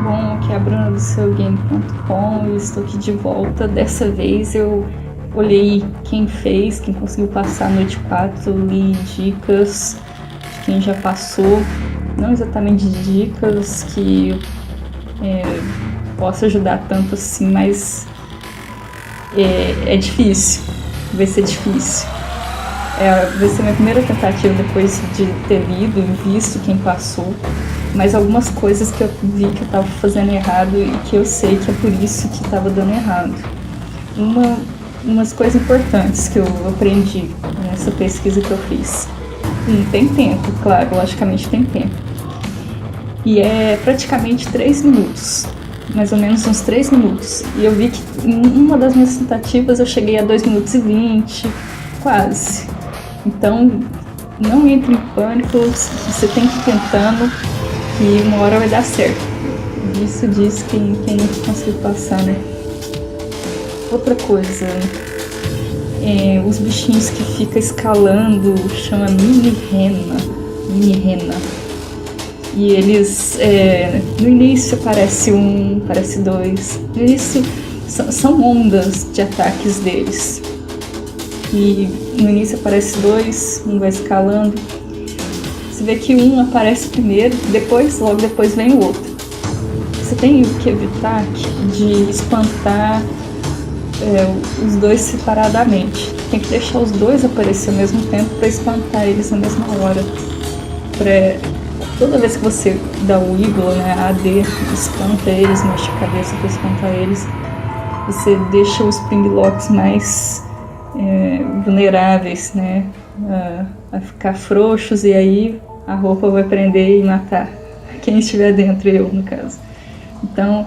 Bom, aqui é a Bruna do SeuGame.com e estou aqui de volta. Dessa vez eu olhei quem fez, quem conseguiu passar a noite 4, li dicas de quem já passou, não exatamente dicas que possa ajudar tanto assim, mas é difícil, vai ser difícil. Vai ser minha primeira tentativa depois de ter lido e visto quem passou, mas algumas coisas que eu vi que eu estava fazendo errado e que eu sei que é por isso que estava dando errado. Umas coisas importantes que eu aprendi nessa pesquisa que eu fiz. Tem tempo, claro, logicamente tem tempo. E é praticamente 3 minutos, mais ou menos uns 3 minutos. E eu vi que em uma das minhas tentativas eu cheguei a 2 minutos e 20, quase. Então, não entre em pânico, você tem que ir tentando que uma hora vai dar certo. Isso diz quem não conseguiu passar, né? Outra coisa, os bichinhos que ficam escalando, chama mini-rena. E eles, no início aparece um, aparece dois. No início são ondas de ataques deles. E no início aparece dois, um vai escalando. Você vê que um aparece primeiro, logo depois vem o outro. Você tem que evitar de espantar os dois separadamente. Tem que deixar os dois aparecer ao mesmo tempo para espantar eles na mesma hora. Toda vez que você dá o ídolo, né, AD, espanta eles, mexe a cabeça para espantar eles, você deixa os springlocks mais vulneráveis, né, a ficar frouxos, e aí a roupa vai prender e matar quem estiver dentro, eu no caso. Então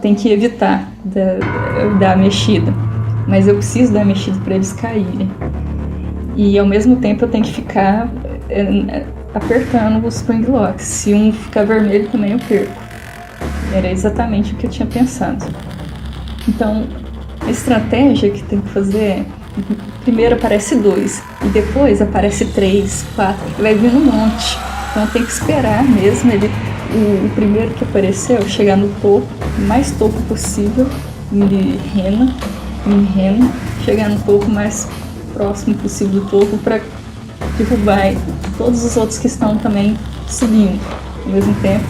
tem que evitar dar a mexida, mas eu preciso dar a mexida para eles caírem, e ao mesmo tempo eu tenho que ficar apertando os springlocks. Se um ficar vermelho também eu perco. Era exatamente o que eu tinha pensado. Então a estratégia que tem que fazer é: primeiro aparece 2 e depois aparece 3, 4, vai vindo um monte. Então tem que esperar mesmo o primeiro que apareceu chegar no topo, o mais topo possível, mini-rena, chegar no topo mais próximo possível do topo para derrubar todos os outros que estão também subindo ao mesmo tempo,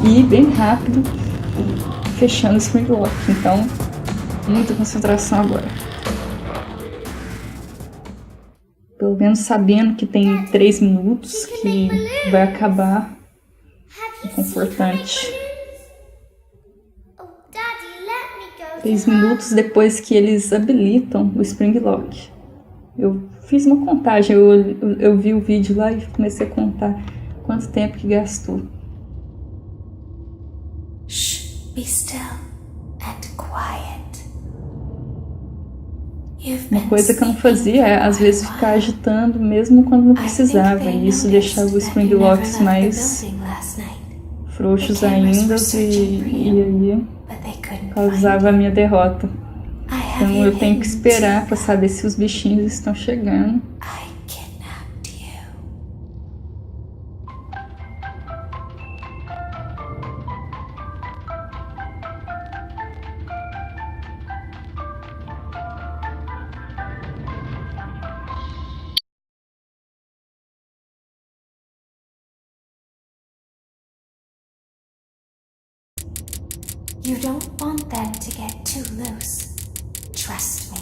e bem rápido fechando o springlock. Então, muita concentração agora. Pelo menos sabendo que tem 3 minutos, que vai acabar confortante. 3 minutos depois que eles habilitam o springlock. Eu fiz uma contagem, eu vi o vídeo lá e comecei a contar quanto tempo que gastou. Shh, be still and quiet. Uma coisa que eu não fazia é, às vezes, ficar agitando mesmo quando não precisava, e isso deixava os springlocks mais frouxos ainda, e aí causava a minha derrota. Então eu tenho que esperar para saber se os bichinhos estão chegando. You don't want them to get too loose. Trust me.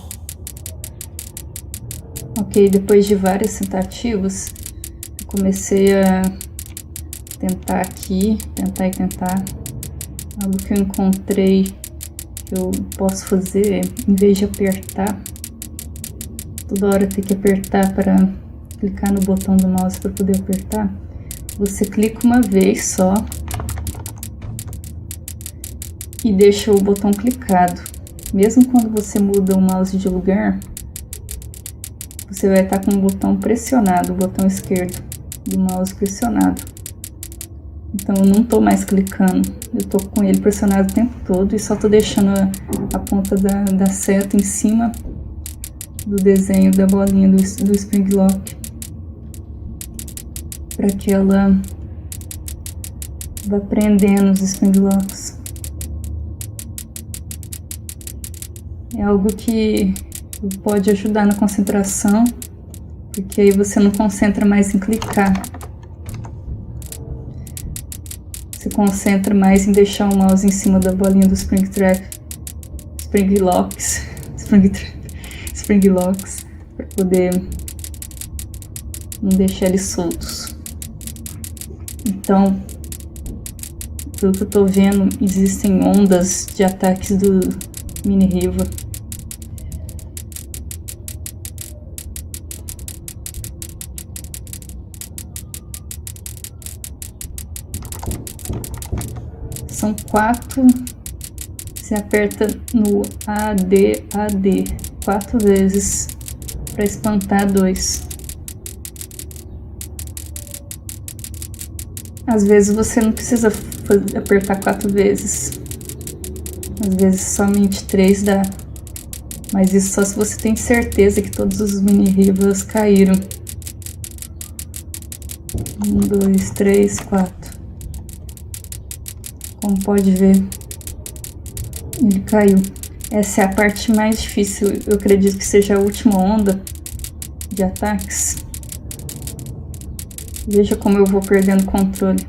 Ok, depois de várias tentativas, eu comecei a tentar aqui, tentar. Algo que eu encontrei que eu posso fazer, em vez de apertar, toda hora ter que apertar para clicar no botão do mouse para poder apertar, você clica uma vez só e deixa o botão clicado. Mesmo quando você muda o mouse de lugar, você vai estar com o botão pressionado, o botão esquerdo do mouse pressionado. Então eu não estou mais clicando, eu estou com ele pressionado o tempo todo e só estou deixando a ponta da seta em cima do desenho da bolinha do springlock, para que ela vai prendendo os spring locks. É algo que pode ajudar na concentração, porque aí você não concentra mais em clicar. Você concentra mais em deixar o mouse em cima da bolinha do spring locks, para poder não deixar eles soltos. Então, pelo que eu tô vendo, existem ondas de ataques do mini riva. São 4. Você aperta no AD 4 vezes para espantar 2. Às vezes você não precisa apertar 4 vezes. Às vezes somente 3 dá. Mas isso só se você tem certeza que todos os mini rivas caíram. 1, 2, 3, 4. Como pode ver, ele caiu. Essa é a parte mais difícil. Eu acredito que seja a última onda de ataques. Veja como eu vou perdendo o controle.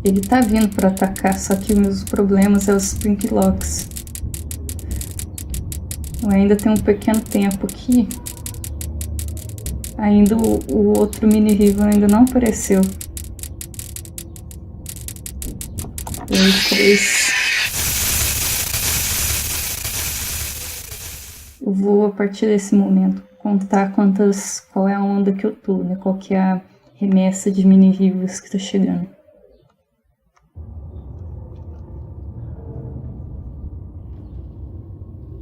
Ele tá vindo para atacar, só que os meus problemas é os spring locks. Eu ainda tenho um pequeno tempo aqui. Ainda o outro mini rival ainda não apareceu. 2, 3. Eu vou, a partir desse momento, contar qual é a onda que eu tô, né? Qual que é a remessa de mini rivals que tá chegando.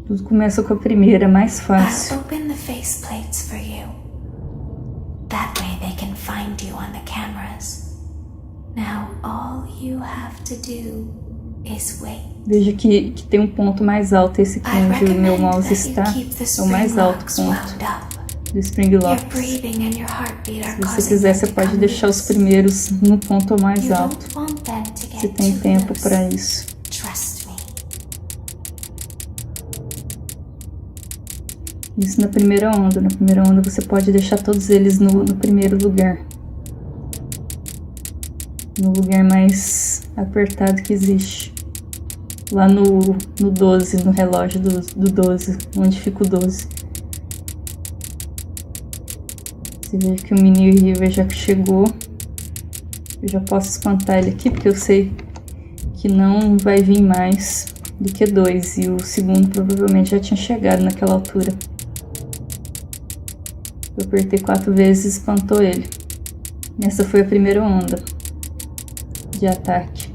Tudo começa com a primeira, mais fácil. I'll open the faceplates for you. That way they can find you on the cameras. Now all you have to do is wait. Veja que tem um ponto mais alto. Esse aqui onde o meu mouse está é o mais alto ponto do spring lock. Se você quiser, você pode deixar os primeiros no ponto mais alto. Você tem tempo para isso. Isso na primeira onda. Na primeira onda você pode deixar todos eles no primeiro lugar. No lugar mais apertado que existe. Lá no 12, no relógio do 12, onde fica o 12. Você vê que o mini river já chegou. Eu já posso espantar ele aqui, porque eu sei que não vai vir mais do que 2. E o segundo provavelmente já tinha chegado naquela altura. Eu apertei 4 vezes e espantou ele. Essa foi a primeira onda de ataque.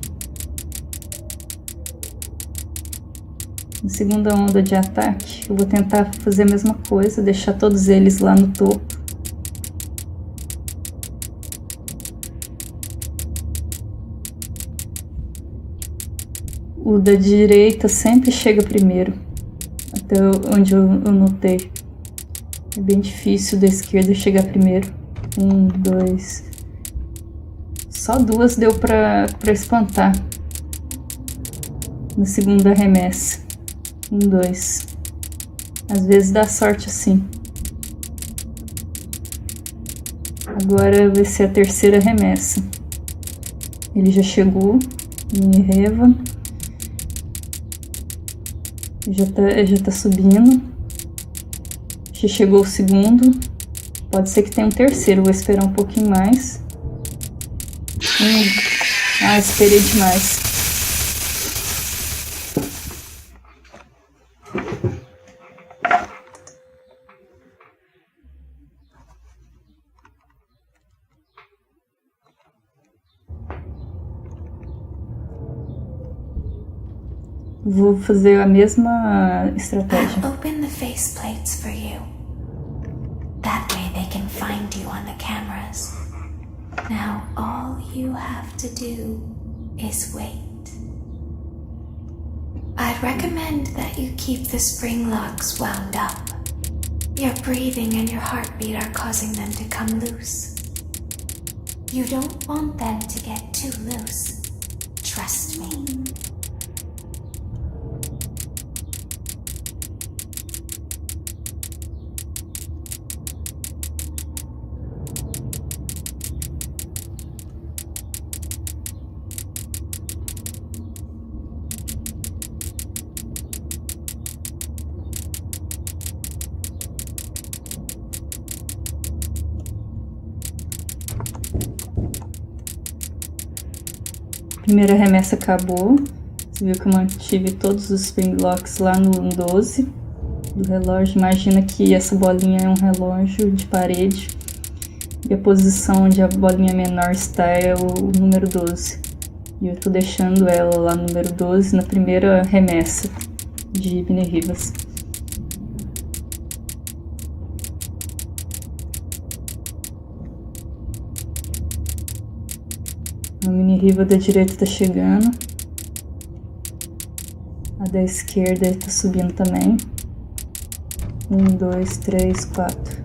Na segunda onda de ataque, eu vou tentar fazer a mesma coisa, deixar todos eles lá no topo. O da direita sempre chega primeiro, até onde eu notei. É bem difícil da esquerda chegar primeiro. 1, 2. Só 2 deu pra espantar. Na segunda remessa. 1, 2. Às vezes dá sorte assim. Agora vai ser a terceira remessa. Ele já chegou. Mini reva. Já tá subindo. Já chegou o segundo. Pode ser que tenha um terceiro. Vou esperar um pouquinho mais. Esperei demais. Vou fazer a mesma estratégia. I'll open the faceplates for you. That way they can find you on the cameras. Now all you have to do is wait. I'd recommend that you keep the spring locks wound up. Your breathing and your heartbeat are causing them to come loose. You don't want them to get too Primeira remessa acabou. Você viu que eu mantive todos os spring locks lá no 12 do relógio. Imagina que essa bolinha é um relógio de parede e a posição onde a bolinha menor está é o número 12. E eu tô deixando ela lá no número 12 na primeira remessa de mini rivas. A mini riva da direita tá chegando. A da esquerda tá subindo também. 1, 2, 3, 4.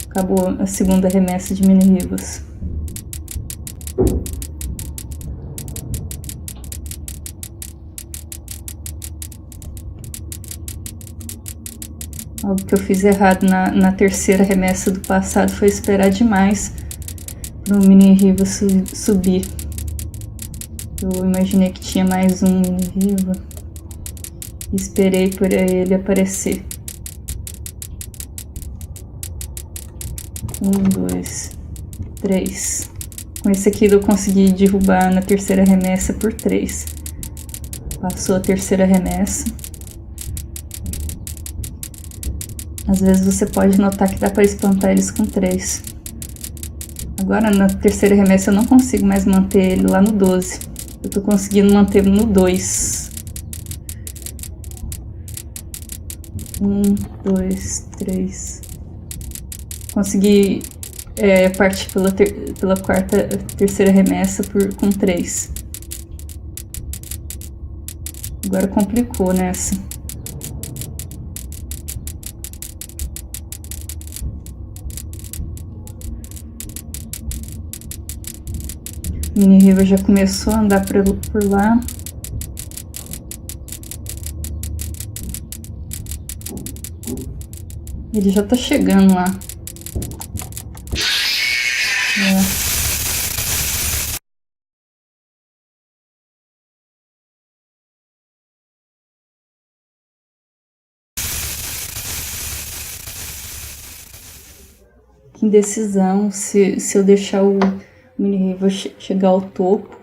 Acabou a segunda remessa de mini rivas. Algo que eu fiz errado na terceira remessa do passado foi esperar demais para o mini riva subir. Eu imaginei que tinha mais um mini riva e esperei por ele aparecer. 1, 2, 3. Com esse aqui eu consegui derrubar na terceira remessa por 3. Passou a terceira remessa. Às vezes você pode notar que dá para espantar eles com 3. Agora na terceira remessa eu não consigo mais manter ele lá no 12. Eu tô conseguindo manter no 2. 1, 2, 3. Consegui partir pela terceira remessa com 3. Agora complicou nessa. Mini riva já começou a andar por lá. Ele já tá chegando lá. Que indecisão. Se eu deixar o mini riva chegar ao topo,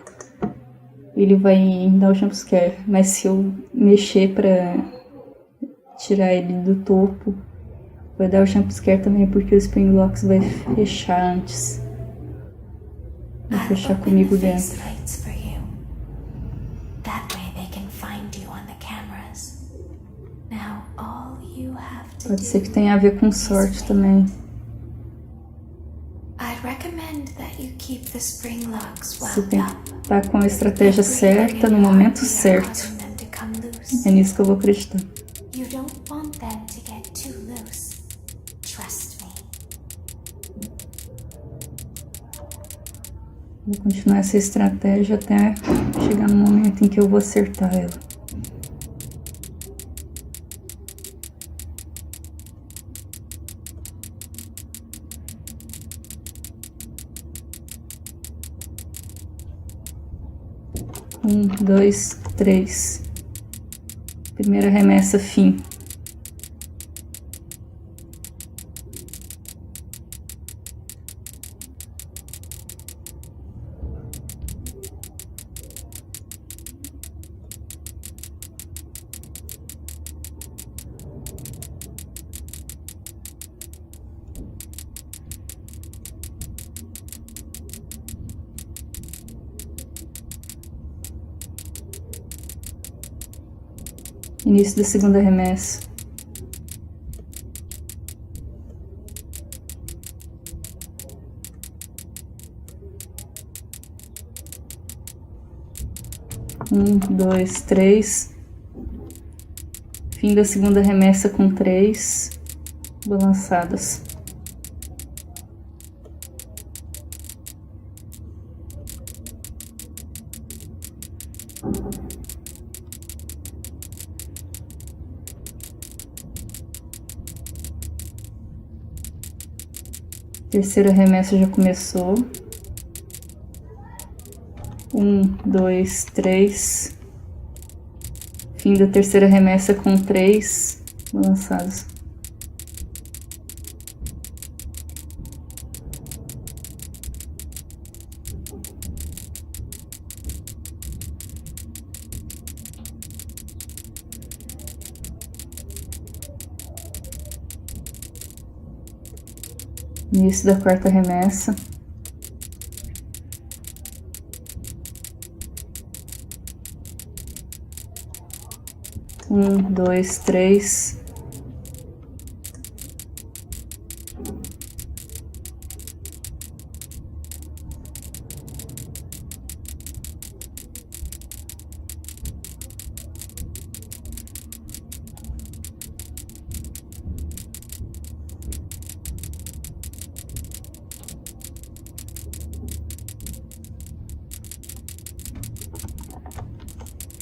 ele vai me dar o jumpscare. Mas se eu mexer pra tirar ele do topo, vai dar o jumpscare também, porque o spring locks vai fechar antes. Vai fechar comigo dentro. Pode ser que tenha a ver com sorte também. Você tem que estar com a estratégia certa no momento certo. É nisso que eu vou acreditar. Vou continuar essa estratégia até chegar no momento em que eu vou acertar ela. Um, dois, 3. Primeira remessa, fim. Início da segunda remessa. Um, 2, 3. Fim da segunda remessa com 3 balançadas. Terceira remessa já começou. 1, 2, 3. Fim da terceira remessa com 3 balançados. Início da quarta remessa. Um, dois, três.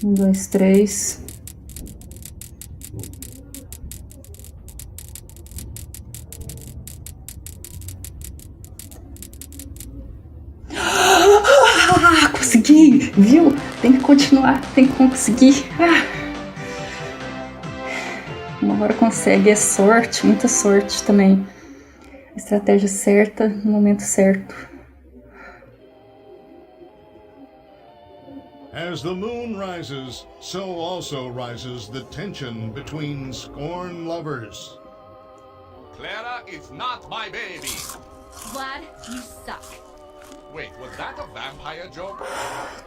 Um, dois, três. Ah, consegui! Viu? Tem que continuar, tem que conseguir. Uma hora consegue, é sorte, muita sorte também. Estratégia certa, no momento certo. As the moon rises, so also rises the tension between scorn lovers. Clara is not my baby. Vlad, you suck. Wait, was that a vampire joke?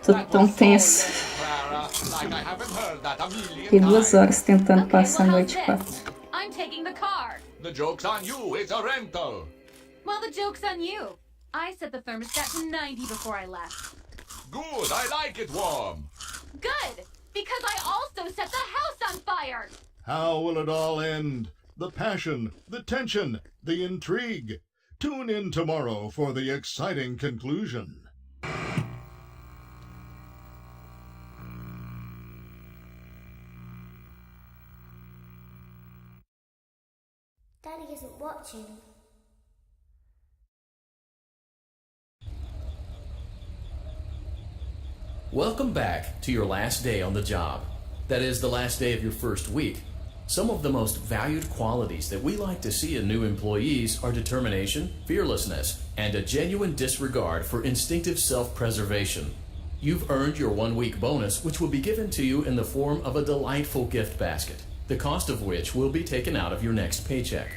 Tudo tão tenso. Clara, like I haven't heard that a million Fiquei 2 times. horas tentando Okay, passar a well, noite how's 4. this? I'm taking the car. The joke's on you, it's a rental. Well, the joke's on you. I set the thermostat to 90 before I left. Good, I like it warm. Good, because I also set the house on fire. How will it all end? The passion, the tension, the intrigue. Tune in tomorrow for the exciting conclusion. Daddy isn't watching. Welcome back to your last day on the job. That is, the last day of your first week. Some of the most valued qualities that we like to see in new employees are determination, fearlessness, and a genuine disregard for instinctive self-preservation. You've earned your 1-week bonus, which will be given to you in the form of a delightful gift basket, the cost of which will be taken out of your next paycheck.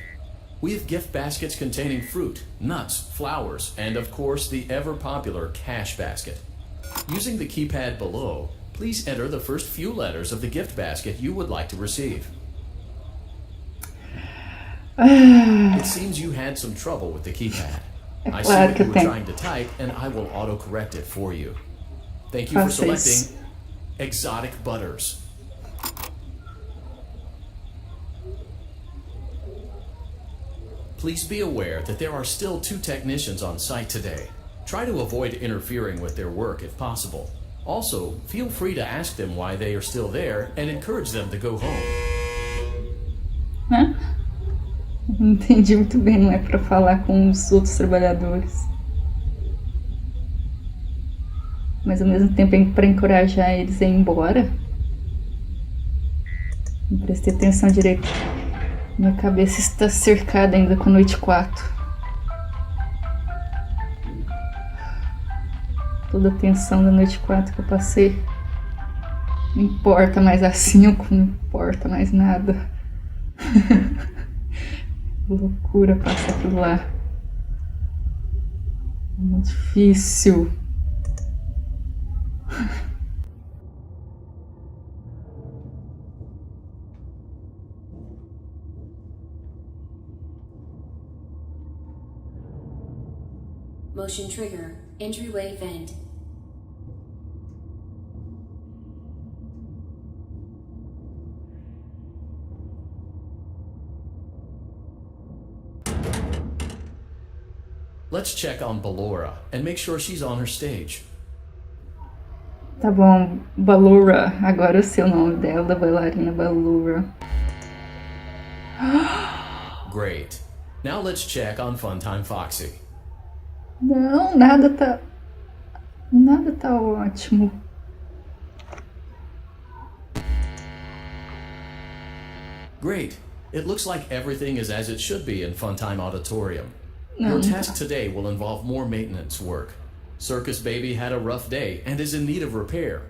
We have gift baskets containing fruit, nuts, flowers, and of course the ever-popular cash basket. Using the keypad below, please enter the first few letters of the gift basket you would like to receive. It seems you had some trouble with the keypad. I see what you were trying to type, and I will auto-correct it for you. Thank you for selecting Exotic Butters. Please be aware that there are still 2 technicians on site today. Try to avoid interfering with their work if possible. Also, feel free to ask them why they are still there and encourage them to go home. Hã? Não entendi muito bem, não é pra falar com os outros trabalhadores. Mas ao mesmo tempo é pra encorajar eles a ir embora. Não prestei atenção direito. Minha cabeça está cercada ainda com a noite 4. Toda a tensão da noite 4 que eu passei. Não importa mais a 5, não importa mais nada. Loucura passar aquilo lá. Muito difícil. Motion trigger, entryway vent. Let's check on Ballora and make sure she's on her stage. Tá bom, Ballora. Agora eu sei o nome dela, da bailarina Ballora. Great. Now let's check on Funtime Foxy. Não, nada tá ótimo. Great. It looks like everything is as it should be in Funtime Auditorium. Your task today will involve more maintenance work. Circus Baby had a rough day and is in need of repair.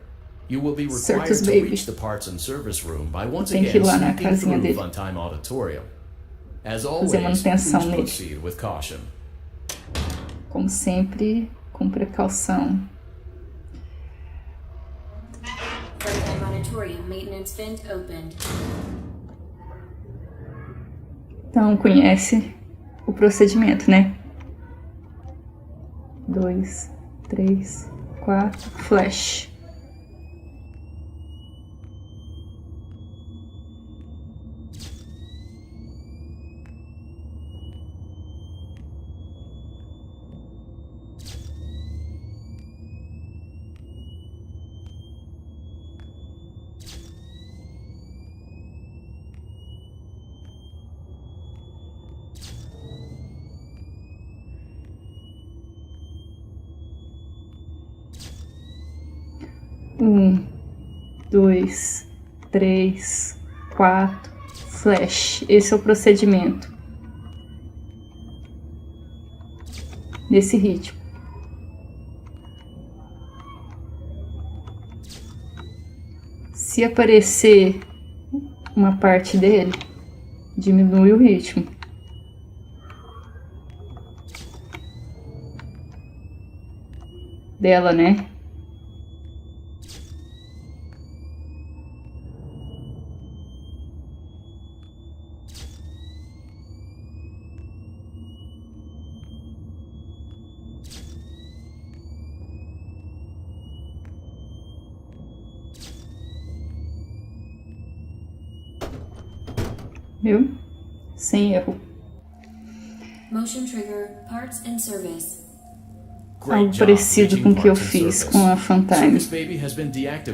You will be required to reach the parts and service room by once again sneaking through Funtime Auditorium. As always, please proceed with caution. como sempre, com precaução. Maintenance vent opened. Então, conhece o procedimento, né? 2, 3, 4, flash. Um, 2, 3, 4, flash. Esse é o procedimento. Nesse ritmo. Se aparecer uma parte dele, diminui o ritmo. Dela, né? Viu? Sem erro. Motion trigger, parts and service. Algo parecido com o que eu fiz com a Funtime.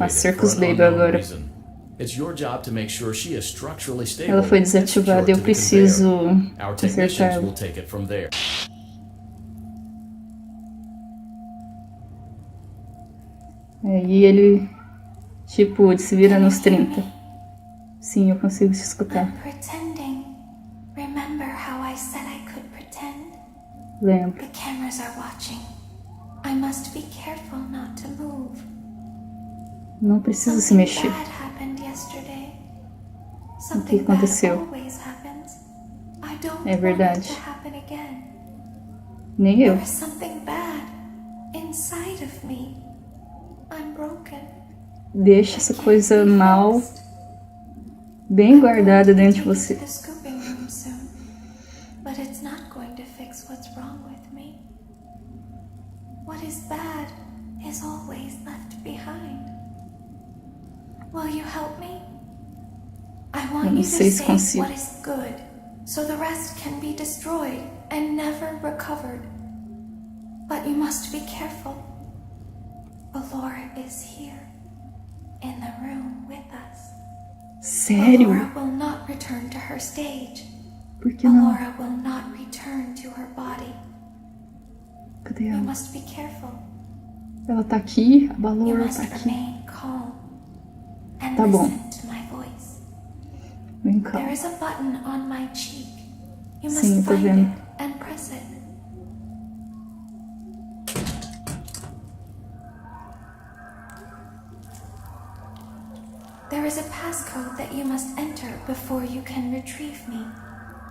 A Circus Baby agora. Ela foi desativada e eu preciso consertar ela. E ele, tipo, se vira nos 30. Sim, eu consigo te escutar. I'm pretending. Remember how I said I could pretend? Lembro. The cameras are watching. I must be careful not to move. Não precisa se Something mexer. bad happened yesterday. O que Something bad aconteceu? always happens. I don't É want it verdade. to happen again. Nem eu. There is something bad inside of me. I'm broken. Deixa essa coisa mal bem guardada dentro de você. The scooping room soon, but it's not going to fix what's wrong with me. What is bad is always left behind. Will you help me? I Eu want não you to sei se say consigo. what is good, so the rest can be destroyed and never recovered. But you must be careful. Valora is here, in the room with us. Sério? Valora will not return to her stage. Por que não? Valora will not return to her body. Cadê You ela? must be careful. Ela tá aqui, a You Balora must tá aqui. remain calm and Tá bom. listen to my voice. Vem cá. There is a button on my cheek. You must Sim, eu tô find vendo. it and press it. There is a passcode that you must enter before you can retrieve me.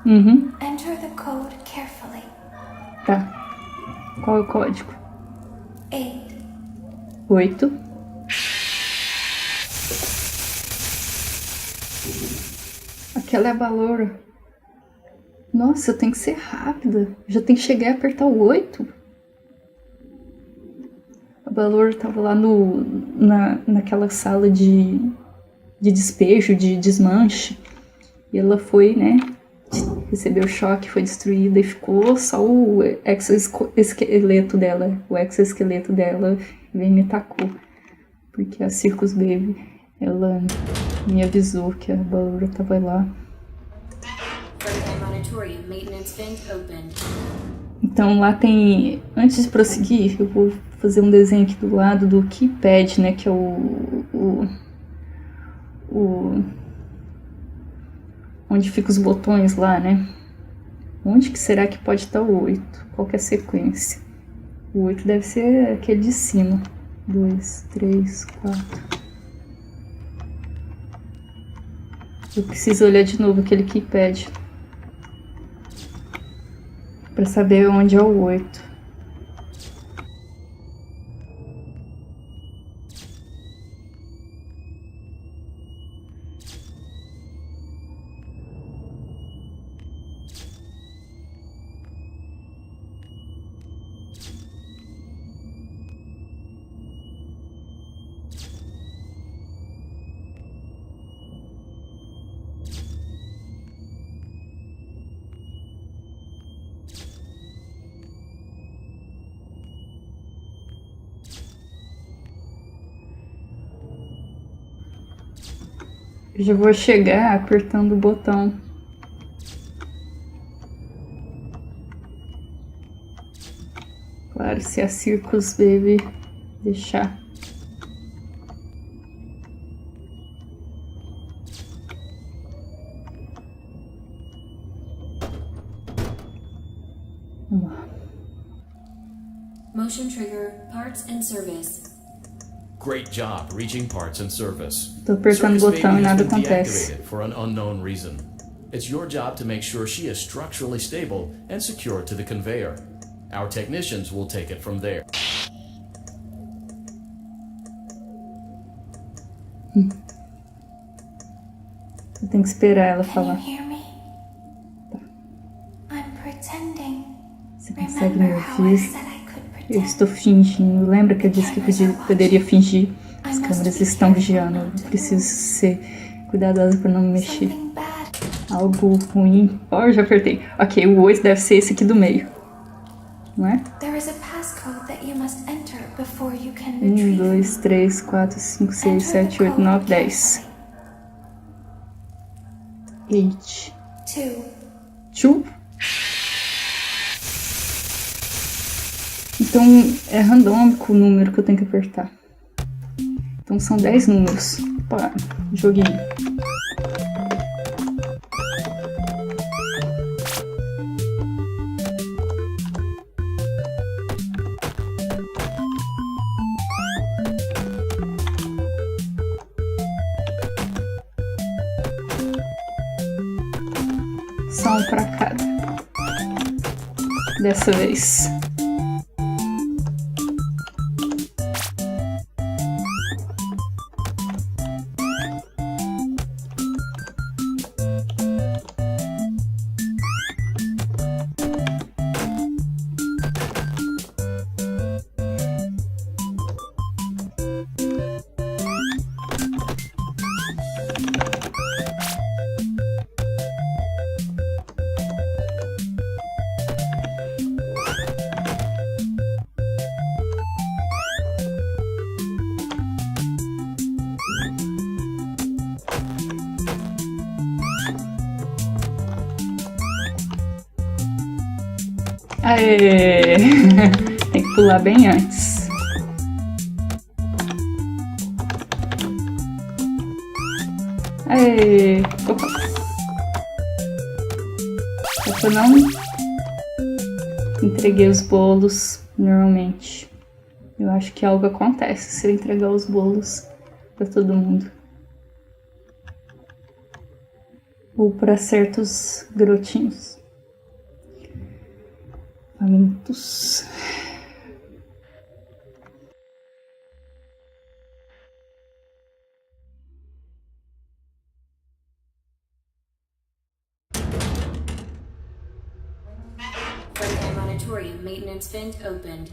Uhum, Enter the code carefully. tá. Qual é o código? 8. 8. Aquela é a Balora. Nossa, eu tenho que ser rápida. Já tenho que chegar e apertar o 8. A Balora tava lá naquela sala de despejo, de desmanche. E ela foi, né? Recebeu choque, foi destruída e ficou só o exoesqueleto dela. O exoesqueleto dela veio e me tacou. Porque a Circus Baby, ela me avisou que a Balora tava lá. Então lá tem... Antes de prosseguir, eu vou fazer um desenho aqui do lado do keypad, né? Que é onde ficam os botões lá, né? Onde que será que pode estar o 8? Qual que é a sequência? O 8 deve ser aquele de cima. 2, 3, 4. Eu preciso olhar de novo aquele keypad para saber onde é o 8. Eu já vou chegar apertando o botão. Claro, se a Circus Baby deixar. Vamos lá. Motion trigger, parts and service. Great job reaching parts and service. Tô apertando o Circus botão Baby e nada has been acontece. deactivated for an unknown reason. It's your job to make sure she is structurally stable and secure to the conveyor. Our technicians will take it from there. Eu tenho que esperar ela Can you falar. hear me? I'm pretending. Você consegue me Remember how I ouvir? said I could Eu pretend? estou fingindo. Lembra que eu disse que poderia fingir? As câmeras estão vigiando. Eu preciso ser cuidadosa para não me mexer. Something bad. Algo ruim. Ó, eu já apertei. Ok, o 8 deve ser esse aqui do meio. Não é? There is a passcode that you must enter before you can 1, retrieve 2, me. 3, 4, 5, 6, Enter 7, the 8, code 9, 10. carefully. 8. 2. 2? Então é randômico o número que eu tenho que apertar. Então são 10 números. Opa, joguinho. Só um pra cada. Dessa vez. Aê! Tem que pular bem antes. Aê! Opa! Eu não entreguei os bolos normalmente. Eu acho que algo acontece se eu entregar os bolos pra todo mundo. Ou para certos garotinhos. Pensamentos. Freight Monitorium maintenance vent opened.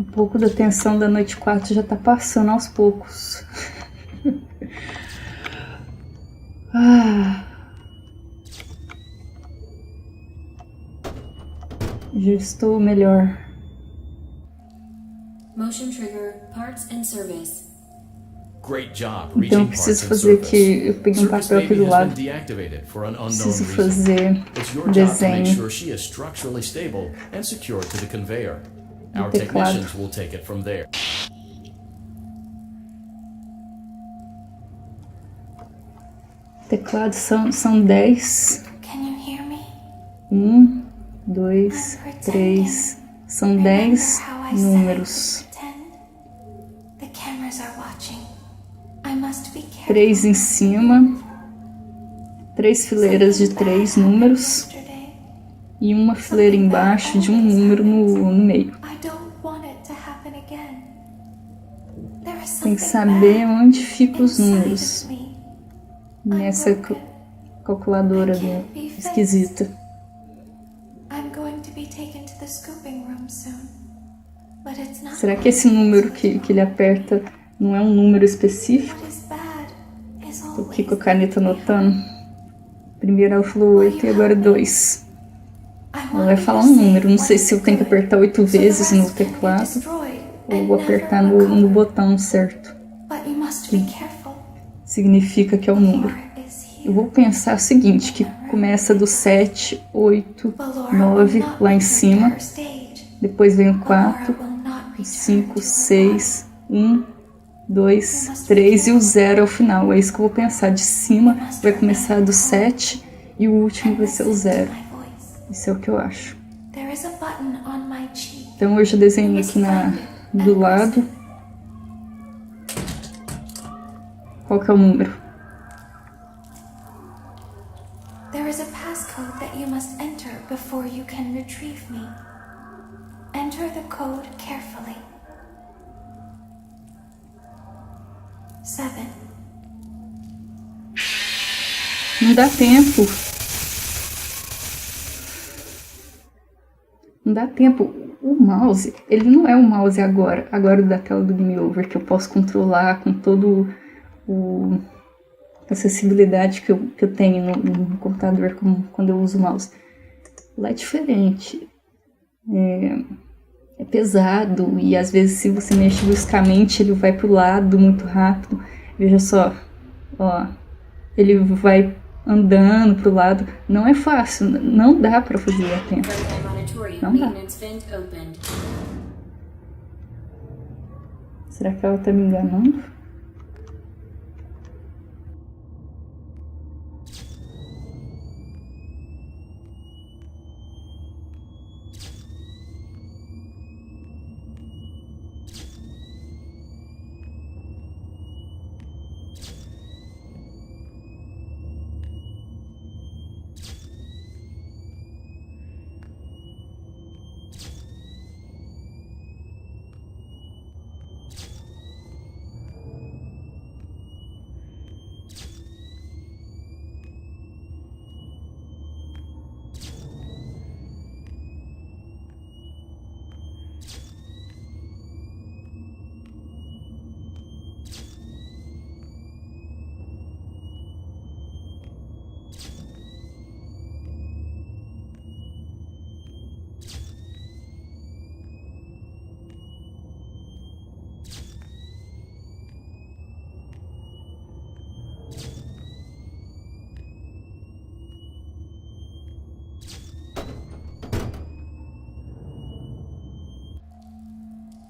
Um pouco da tensão da noite 4 já tá passando aos poucos. Já estou melhor. Motion trigger, parts and service. Great job Então reaching eu parts preciso and fazer service. aqui. Eu peguei um Circus papel aqui Baby do has lado. been deactivated for an unknown Preciso reason. fazer It's your job to make desenho. sure she is structurally stable and secure to the conveyor. Our teclado. technicians will take it from there. Teclado são 10. Can you hear me? 1, 2, 3. São 10 números. The cameras are watching. I must be careful. 3 em cima. 3 fileiras de 3 números. E uma fileira embaixo de um número no meio. Tem que saber onde ficam os números nessa calculadora esquisita. Será que esse número que ele aperta não é um número específico? Tô aqui com a caneta anotando. Primeiro ela falou 8 e agora 2. Ela vai falar um número. Não sei se eu tenho que apertar 8 vezes no teclado ou apertar no botão certo. Que significa que é o número. Eu vou pensar o seguinte, que começa do 7, 8, 9 lá em cima. Depois vem o 4, o 5, 6, 1, 2, 3 e o 0 ao final. É isso que eu vou pensar. De cima vai começar do 7 e o último vai ser o 0. Isso é o que eu acho. Então eu já desenhei aqui do lado. Qual que é o número? There is a passcode that you must enter before you can retrieve me. Enter the code carefully. 7. Não dá tempo. Não dá tempo. O mouse, ele não é o mouse agora da tela do Game Over, que eu posso controlar com todo a acessibilidade que eu tenho no computador quando eu uso o mouse. Lá é diferente. É pesado e às vezes se você mexe bruscamente ele vai pro lado muito rápido. Veja só, ó, ele vai andando pro lado. Não é fácil, não dá pra fazer a tempo. Não dá. Será que ela tá me enganando?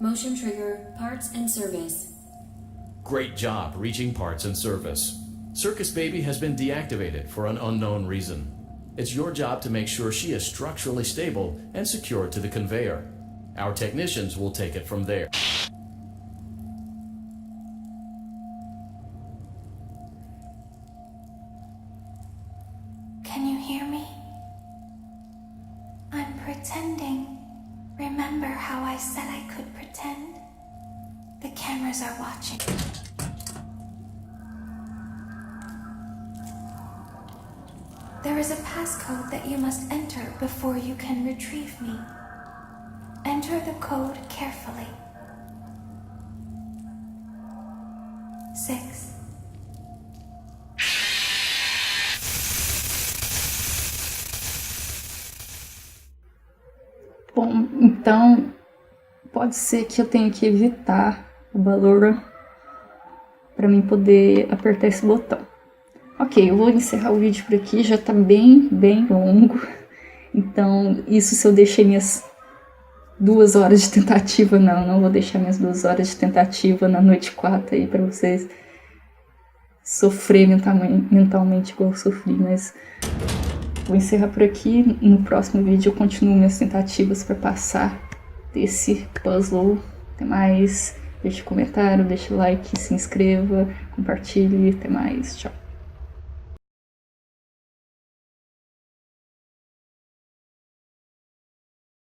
Motion trigger, parts and service. Great job reaching parts and service. Circus Baby has been deactivated for an unknown reason. It's your job to make sure she is structurally stable and secured to the conveyor. Our technicians will take it from there. Can you hear me? I'm pretending. Remember how I said I could pretend? The cameras are watching. There is a passcode that you must enter before you can retrieve me. Enter the code carefully. 6. Bom, então pode ser que eu tenha que evitar a baloura para mim poder apertar esse botão. Ok, eu vou encerrar o vídeo por aqui, já tá bem longo. Então, isso se eu deixei minhas 2 horas de tentativa, não vou deixar minhas 2 horas de tentativa na noite 4 aí para vocês. sofrer mentalmente igual eu sofri, mas vou encerrar por aqui. No próximo vídeo eu continuo minhas tentativas para passar desse puzzle. Até mais, deixe comentário, deixe like, se inscreva, compartilhe, até mais, tchau.